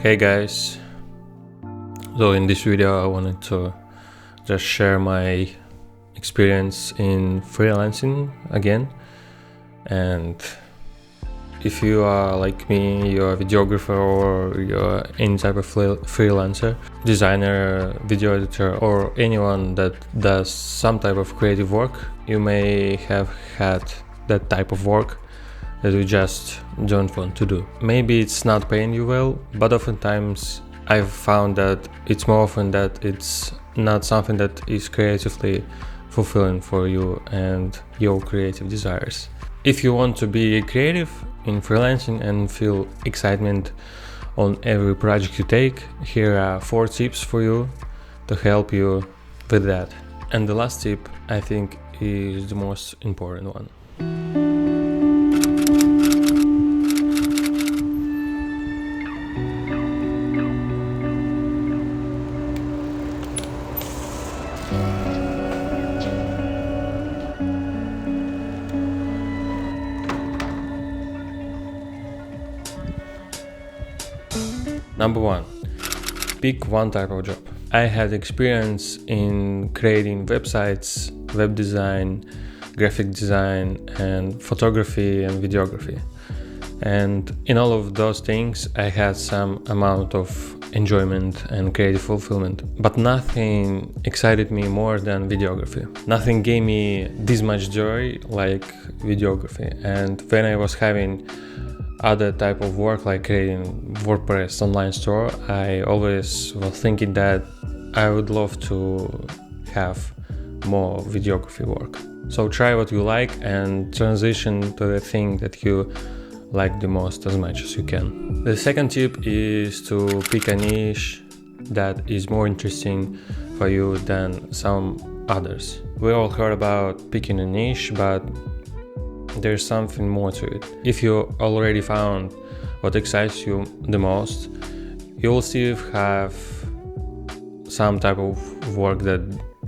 Hey guys, so in this video I wanted to just share my experience in freelancing again. And if you are like me, you're a videographer or you're any type of freelancer, designer, video editor, or anyone that does some type of creative work, you may have had that type of work that you just don't want to do. Maybe it's not paying you well, but oftentimes I've found that it's more often that it's not something that is creatively fulfilling for you and your creative desires. If you want to be creative in freelancing and feel excitement on every project you take, here are 4 tips for you to help you with that. And the last tip, I think, is the most important one. Number 1, pick one type of job. I had experience in creating websites, web design, graphic design, and photography and videography. And in all of those things, I had some amount of enjoyment and creative fulfillment. But nothing excited me more than videography. Nothing gave me this much joy like videography. And when I was having other type of work like creating WordPress online store, I always was thinking that I would love to have more videography work. So try what you like and transition to the thing that you like the most as much as you can. The second tip is to pick a niche that is more interesting for you than some others. We all heard about picking a niche, but there's something more to it. If you already found what excites you the most, you'll still have some type of work that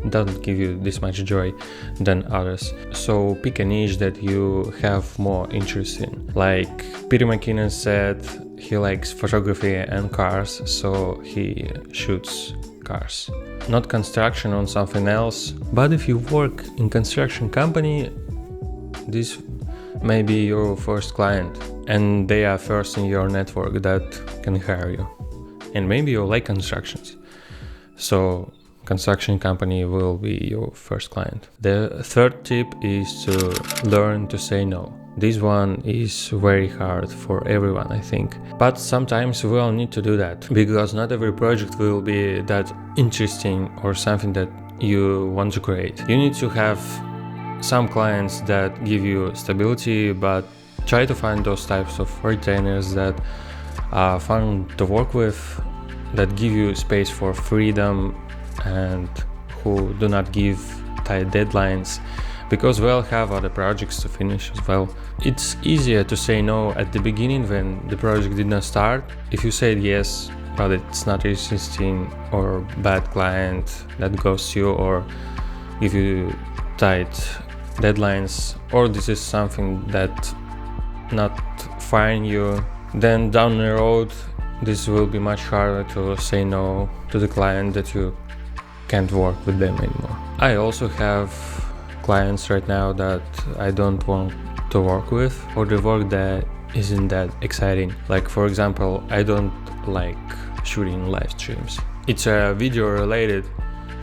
doesn't give you this much joy than others. So pick a niche that you have more interest in. Like Peter McKinnon said, he likes photography and cars, so he shoots cars. Not construction on something else, but if you work in construction company, this may be your first client and they are first in your network that can hire you. And maybe you like constructions, so construction company will be your first client. The third tip is to learn to say no. This one is very hard for everyone, I think. But sometimes we all need to do that, because not every project will be that interesting or something that you want to create. You need to have some clients that give you stability, but try to find those types of retainers that are fun to work with, that give you space for freedom and who do not give tight deadlines, because we'll have other projects to finish as well. It's easier to say no at the beginning when the project did not start. If you said yes, but it's not interesting, or bad client that ghosts you or give you tight deadlines, or this is something that not fine you, then down the road this will be much harder to say no to the client that you can't work with them anymore. I also have clients right now that I don't want to work with, or the work that isn't that exciting. Like for example, I don't like shooting live streams. It's a video related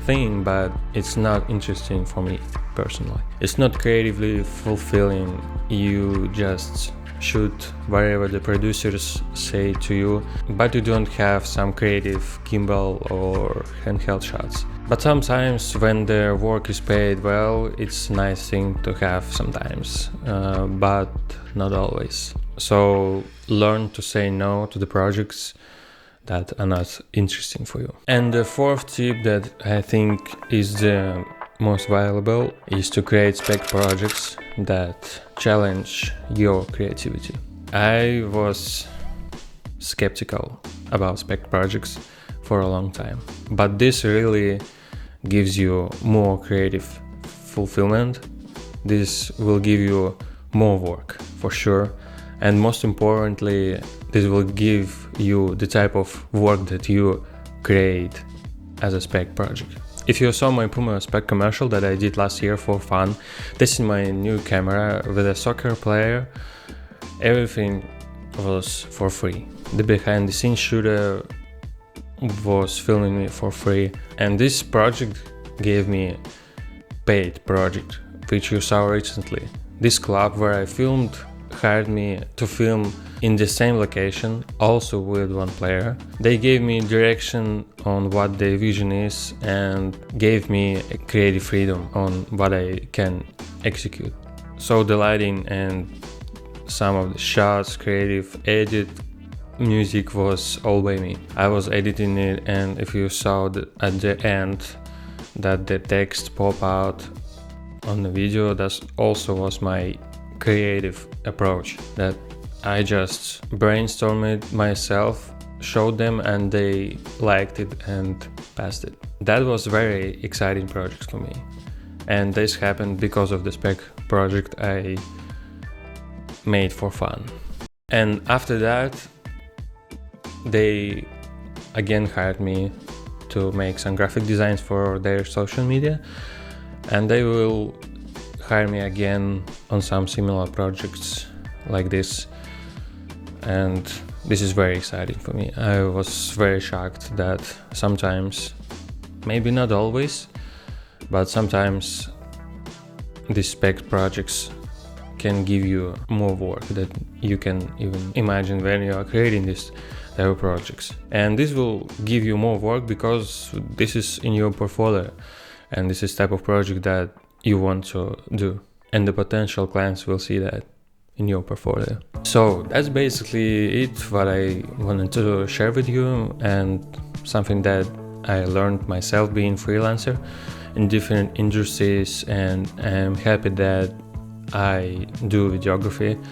thing, but it's not interesting for me personally. It's not creatively fulfilling. You just shoot whatever the producers say to you, but you don't have some creative gimbal or handheld shots. But sometimes when the work is paid well, it's a nice thing to have sometimes, but not always. So learn to say no to the projects that are not interesting for you. And the fourth tip that I think is the most valuable is to create spec projects that challenge your creativity. I was skeptical about spec projects for a long time, but this really gives you more creative fulfillment. This will give you more work for sure, and most importantly, this will give you the type of work that you create as a spec project. If you saw my Puma spec commercial that I did last year for fun, this is my new camera with a soccer player. Everything was for free. The behind the scenes shooter was filming me for free, and this project gave me paid project, which you saw recently. This club where I filmed hired me to film in the same location, also with one player. They gave me direction on what their vision is and gave me a creative freedom on what I can execute. So the lighting and some of the shots, creative edit, music was all by me. I was editing it, and if you saw at the end that the text pop out on the video, that also was my creative approach, that I just brainstormed it myself, showed them, and they liked it and passed it. That was a very exciting project for me, and this happened because of the spec project I made for fun. And after that, they again hired me to make some graphic designs for their social media, and they will hire me again on some similar projects like this. And this is very exciting for me. I was very shocked that sometimes, maybe not always, but sometimes these spec projects can give you more work that you can even imagine when you are creating these type of projects. And this will give you more work because this is in your portfolio, and this is type of project that you want to do, and the potential clients will see that in your portfolio. So that's basically it, what I wanted to share with you, and something that I learned myself being freelancer in different industries, and I'm happy that I do videography,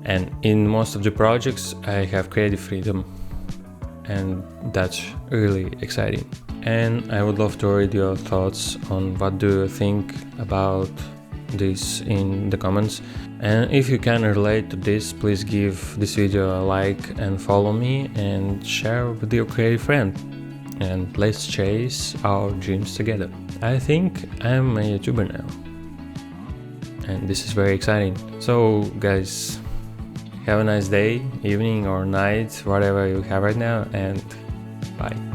and in most of the projects I have creative freedom, and that's really exciting. And I would love to read your thoughts on what do you think about this in the comments. And if you can relate to this, please give this video a like and follow me and share with your creative friend, and let's chase our dreams together. I think I'm a YouTuber now, and this is very exciting. So guys, have a nice day, evening or night, whatever you have right now, and bye.